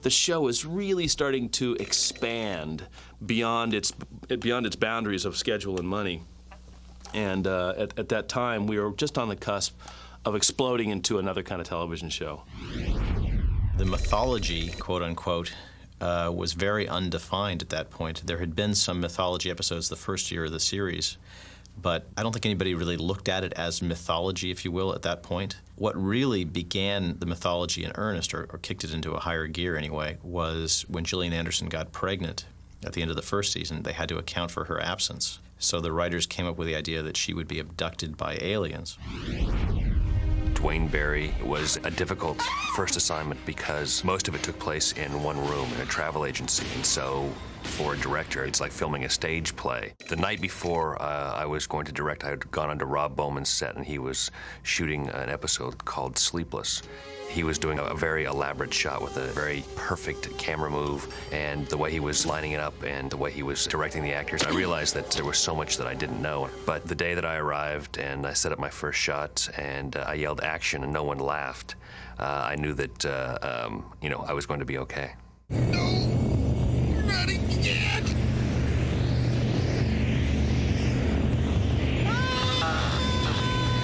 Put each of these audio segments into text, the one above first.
the show is really starting to expand beyond its boundaries of schedule and money. And at that time, we were just on the cusp of exploding into another kind of television show. The mythology, quote unquote, was very undefined at that point. There had been some mythology episodes the first year of the series, but I don't think anybody really looked at it as mythology, if you will, at that point. What really began the mythology in earnest, or kicked it into a higher gear anyway, was when Gillian Anderson got pregnant at the end of the first season. They had to account for her absence. So the writers came up with the idea that she would be abducted by aliens. Duane Barry was a difficult first assignment because most of it took place in one room in a travel agency, and so for a director, it's like filming a stage play. The night before I was going to direct, I had gone onto Rob Bowman's set, and he was shooting an episode called Sleepless. He was doing a very elaborate shot with a very perfect camera move, and the way he was lining it up and the way he was directing the actors, I realized that there was so much that I didn't know. But the day that I arrived and I set up my first shot and I yelled action and no one laughed, I knew that, you know, I was going to be okay. No! Not again!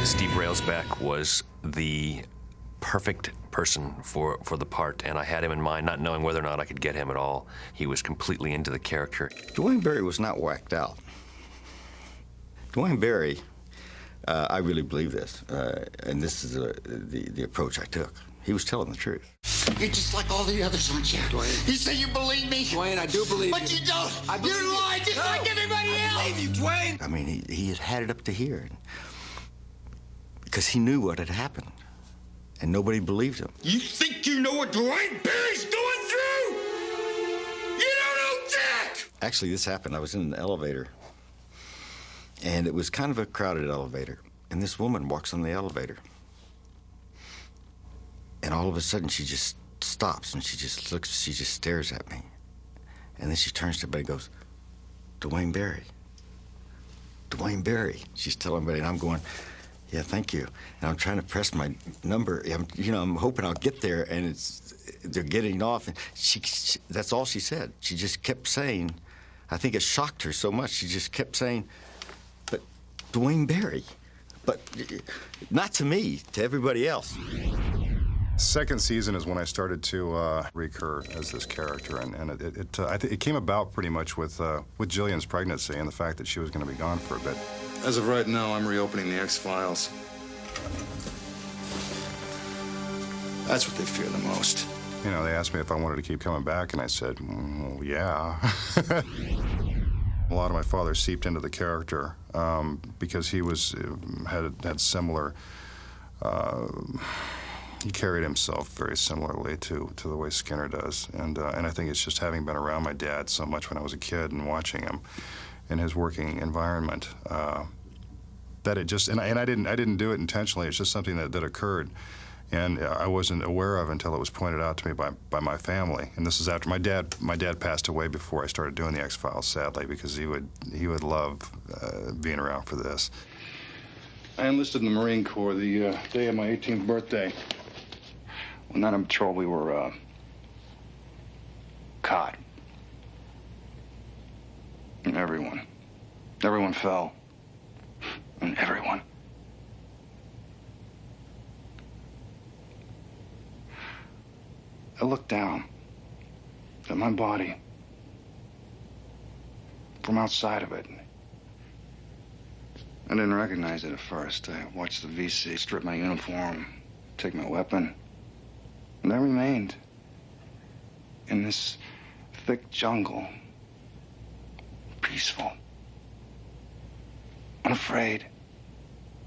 Steve Railsback was the perfect person for the part, and I had him in mind, not knowing whether or not I could get him at all. He was completely into the character. Duane Barry was not whacked out. Duane Barry, I really believe this, and this is the approach I took. He was telling the truth. You're just like all the others, aren't you? Duane. You say you believe me? Duane, I do believe but you. You don't. I believe You lie just like everybody else. I believe you, Duane. I mean, he had it up to here because he knew what had happened, and nobody believed him. You think you know what Duane Barry's going through? You don't know Jack! Actually, this happened. I was in an elevator, and it was kind of a crowded elevator, and this woman walks on the elevator. And all of a sudden, she just stops, and she just looks, she just stares at me. And then she turns to everybody and goes, Duane Barry. Duane Barry. She's telling everybody, and I'm going, yeah, thank you. And I'm trying to press my number. I'm hoping I'll get there, and they're getting off. And that's all she said. She just kept saying, I think it shocked her so much, she just kept saying, but Duane Barry. But not to me, to everybody else. Second season is when I started to recur as this character, and it came about pretty much with Jillian's pregnancy and the fact that she was going to be gone for a bit. As of right now, I'm reopening the X-Files. That's what they fear the most. You know, they asked me if I wanted to keep coming back, and I said, well, yeah. A lot of my father seeped into the character because he had similar. He carried himself very similarly to the way Skinner does, and I think it's just having been around my dad so much when I was a kid and watching him in his working environment that it just and I didn't do it intentionally. It's just something that occurred, and I wasn't aware of until it was pointed out to me by my family. And this is after my dad passed away before I started doing the X-Files, sadly, because he would love being around for this. I enlisted in the Marine Corps the day of my 18th birthday. When not on patrol, we were caught. And everyone fell. And everyone. I looked down at my body from outside of it. I didn't recognize it at first. I watched the VC strip my uniform, take my weapon. And I remained in this thick jungle, peaceful, unafraid.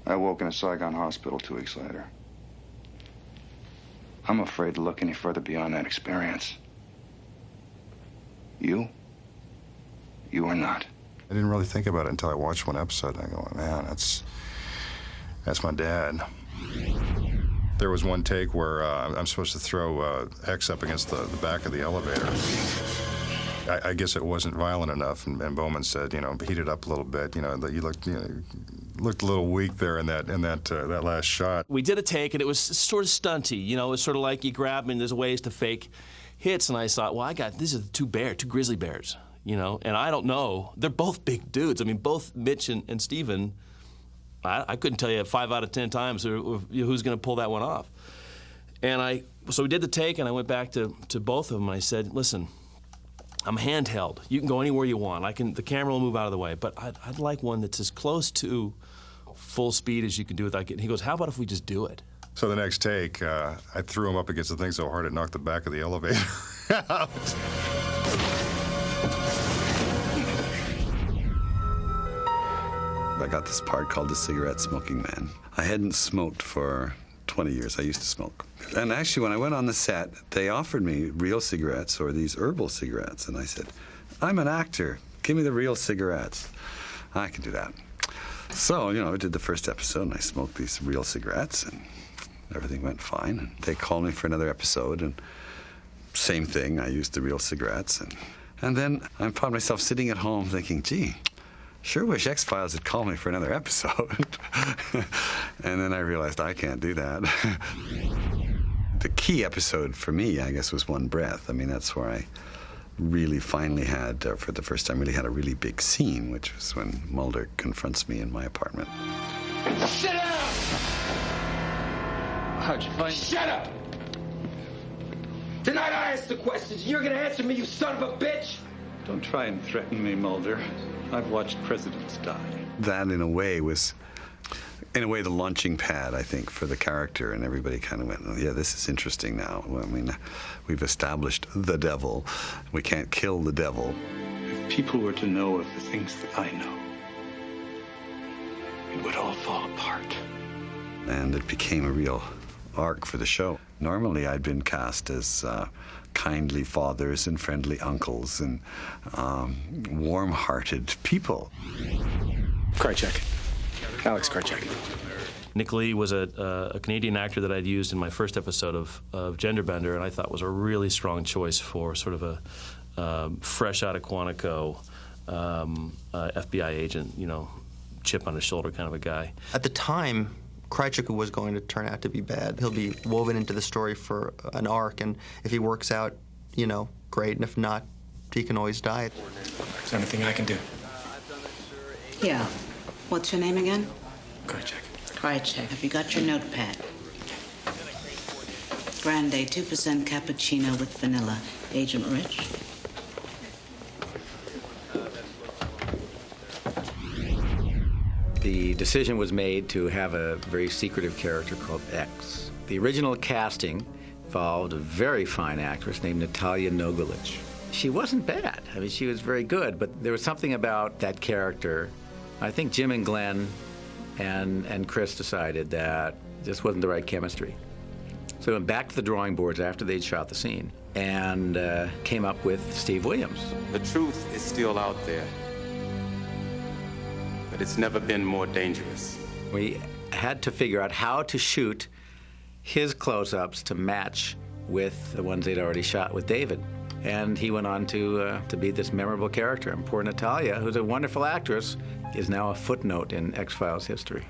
I woke in a Saigon hospital 2 weeks later. I'm afraid to look any further beyond that experience. You are not. I didn't really think about it until I watched one episode, and I go, man, that's my dad. There was one take where I'm supposed to throw X up against the back of the elevator. I guess it wasn't violent enough, and Bowman said, heat it up a little bit. You looked a little weak there in that last shot. We did a take, and it was sort of stunty. It was sort of like you grab him, and there's ways to fake hits, and I thought, well, these are the two grizzly bears, you know, and I don't know. They're both big dudes. I mean, both Mitch and Steven, I couldn't tell you 5 out of 10 times who's going to pull that one off. And so we did the take, and I went back to both of them, and I said, listen, I'm handheld. You can go anywhere you want. The camera will move out of the way, but I'd like one that's as close to full speed as you can do without getting. He goes, how about if we just do it? So the next take, I threw him up against the thing so hard it knocked the back of the elevator out. I got this part called the cigarette smoking man. I hadn't smoked for 20 years. I used to smoke. And actually, when I went on the set, they offered me real cigarettes or these herbal cigarettes. And I said, I'm an actor. Give me the real cigarettes. I can do that. So, you know, I did the first episode, and I smoked these real cigarettes, and everything went fine. And they called me for another episode, and same thing. I used the real cigarettes. And then I found myself sitting at home thinking, gee, sure wish X-Files had called me for another episode. And then I realized I can't do that. The key episode for me, I guess, was One Breath. I mean, that's where I really finally had, for the first time, really had a really big scene, which was when Mulder confronts me in my apartment. Sit down! How'd you find me? Shut up! Tonight I ask the questions. You're gonna answer me, you son of a bitch! Don't try and threaten me, Mulder. I've watched presidents die. That, in a way, was, the launching pad, I think, for the character, and everybody kind of went, oh, yeah, this is interesting now. I mean, we've established the devil. We can't kill the devil. If people were to know of the things that I know, it would all fall apart. And it became a real arc for the show. Normally, I'd been cast as kindly fathers and friendly uncles and warm-hearted people. Krycek. Alex Krycek. Nick Lee was a Canadian actor that I'd used in my first episode of Genderbender, and I thought was a really strong choice for sort of a fresh out of Quantico FBI agent, you know, chip on his shoulder kind of a guy. At the time, Krycek was going to turn out to be bad. He'll be woven into the story for an arc, and if he works out, you know, great, and if not, he can always die. Is there anything I can do? Yeah. What's your name again? Krycek. Krycek. Have you got your notepad? Grande, 2% cappuccino with vanilla. Agent Rich? The decision was made to have a very secretive character called X. The original casting involved a very fine actress named Natalia Nogulich. She wasn't bad. I mean, she was very good, but there was something about that character. I think Jim and Glenn and Chris decided that this wasn't the right chemistry. So we went back to the drawing boards after they'd shot the scene and came up with Steve Williams. The truth is still out there, but it's never been more dangerous. We had to figure out how to shoot his close-ups to match with the ones they'd already shot with David. And he went on to be this memorable character. And poor Natalia, who's a wonderful actress, is now a footnote in X-Files history.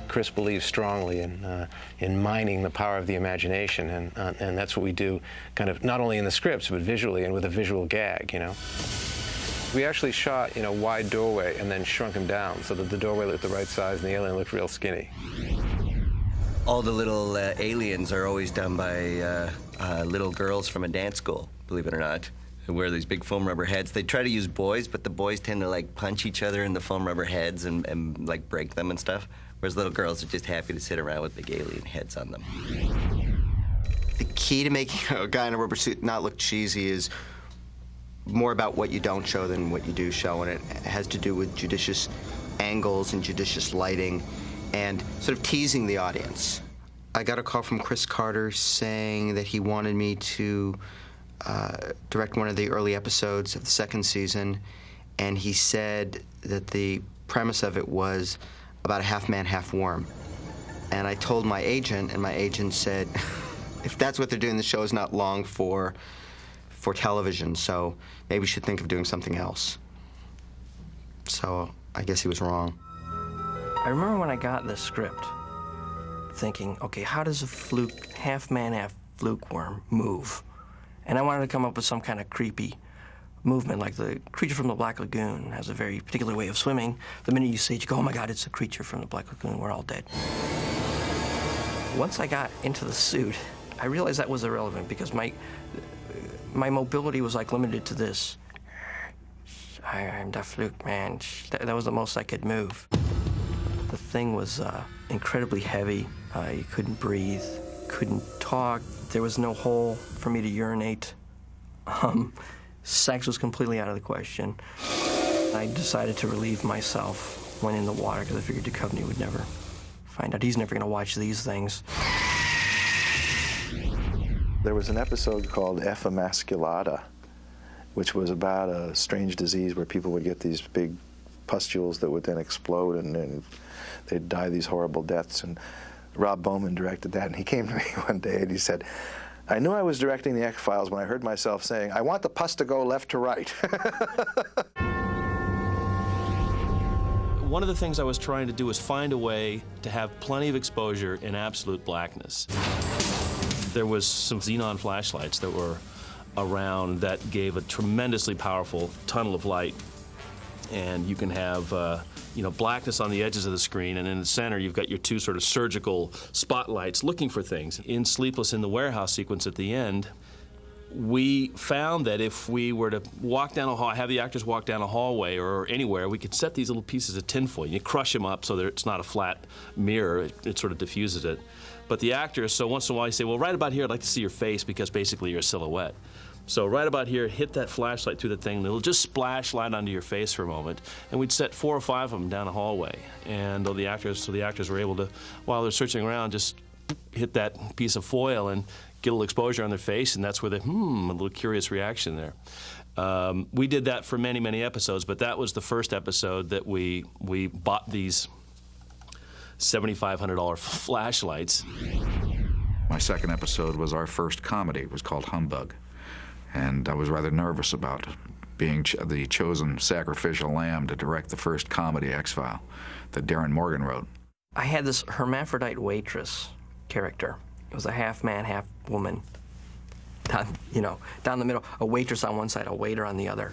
Chris believes strongly in mining the power of the imagination, and that's what we do, kind of not only in the scripts but visually and with a visual gag, you know. We actually shot in a wide doorway and then shrunk him down so that the doorway looked the right size and the alien looked real skinny. All the little aliens are always done by little girls from a dance school, believe it or not, who wear these big foam rubber heads. They try to use boys, but the boys tend to like punch each other in the foam rubber heads and like break them and stuff, whereas little girls are just happy to sit around with big alien heads on them. The key to making a guy in a rubber suit not look cheesy is more about what you don't show than what you do show, and it has to do with judicious angles and judicious lighting and sort of teasing the audience. I got a call from Chris Carter saying that he wanted me to direct one of the early episodes of the second season, and he said that the premise of it was about a half-man, half-worm. And I told my agent, and my agent said, if that's what they're doing, the show is not long for television, so maybe we should think of doing something else. So I guess he was wrong. I remember when I got the script, thinking, okay, how does a half-man, half-fluke worm move? And I wanted to come up with some kind of creepy movement, like the creature from the Black Lagoon has a very particular way of swimming. The minute you see it, you go, oh my God, it's a creature from the Black Lagoon, we're all dead. Once I got into the suit, I realized that was irrelevant because my mobility was like limited to this. I'm Duff Luke, man. That was the most I could move. The thing was incredibly heavy. You couldn't breathe, couldn't talk. There was no hole for me to urinate. Sex was completely out of the question. I decided to relieve myself, went in the water because I figured Duchovny would never find out. He's never going to watch these things. There was an episode called F. emasculata, which was about a strange disease where people would get these big pustules that would then explode and they'd die these horrible deaths. And Rob Bowman directed that, and he came to me one day and he said, I knew I was directing the X-Files when I heard myself saying, I want the pus to go left to right. One of the things I was trying to do was find a way to have plenty of exposure in absolute blackness. There was some xenon flashlights that were around that gave a tremendously powerful tunnel of light. And you can have blackness on the edges of the screen, and in the center you've got your two sort of surgical spotlights looking for things. In Sleepless in the Warehouse sequence at the end, we found that if we were to walk down a hall, have the actors walk down a hallway or anywhere, we could set these little pieces of tinfoil. You crush them up so that it's not a flat mirror, it sort of diffuses it. But the actors, so once in a while you say, well, right about here I'd like to see your face because basically you're a silhouette. So right about here, hit that flashlight through the thing, and it'll just splash light onto your face for a moment. And we'd set 4 or 5 of them down a hallway. And the actors were able to, while they're searching around, just hit that piece of foil and get a little exposure on their face, and that's where a little curious reaction there. We did that for many, many episodes, but that was the first episode that we bought these $7,500 flashlights. My second episode was our first comedy. It was called Humbug. And I was rather nervous about being the chosen sacrificial lamb to direct the first comedy X-File that Darren Morgan wrote. I had this hermaphrodite waitress character. It was a half man, half woman. Down the middle, a waitress on one side, a waiter on the other.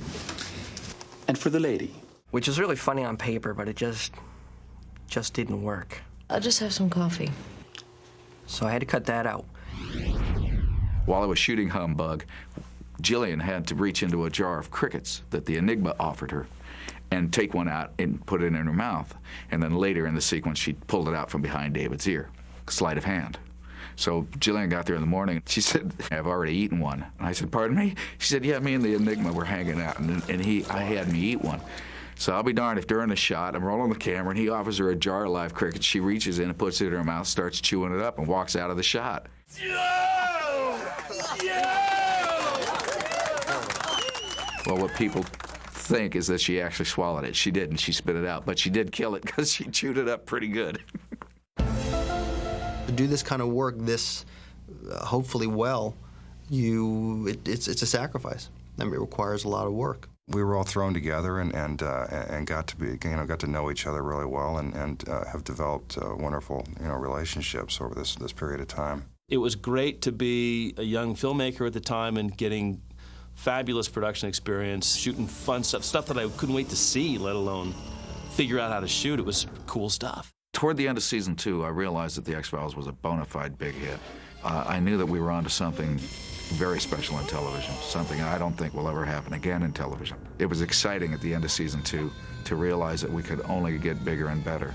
And for the lady? Which is really funny on paper, but it just didn't work. I'll just have some coffee. So I had to cut that out. While I was shooting Humbug, Jillian had to reach into a jar of crickets that the Enigma offered her and take one out and put it in her mouth. And then later in the sequence, she pulled it out from behind David's ear. Sleight of hand. So Jillian got there in the morning. She said, I've already eaten one. And I said, pardon me? She said, yeah, me and the Enigma were hanging out, and I had me eat one. So I'll be darned if during the shot, I'm rolling the camera, and he offers her a jar of live crickets. She reaches in and puts it in her mouth, starts chewing it up, and walks out of the shot. Well, what people think is that she actually swallowed it. She didn't. She spit it out. But she did kill it because she chewed it up pretty good. To do this kind of work this hopefully well, it's a sacrifice. I mean, it requires a lot of work. We were all thrown together and got to know each other really well and have developed wonderful relationships over this period of time. It was great to be a young filmmaker at the time and getting fabulous production experience, shooting fun stuff that I couldn't wait to see, let alone figure out how to shoot. It was cool stuff. Toward the end of season 2, I realized that The X-Files was a bona fide big hit. I knew that we were onto something very special in television, something I don't think will ever happen again in television. It was exciting at the end of season 2 to realize that we could only get bigger and better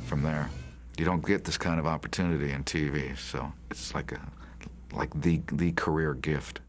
from there. You don't get this kind of opportunity in TV, so it's like the career gift.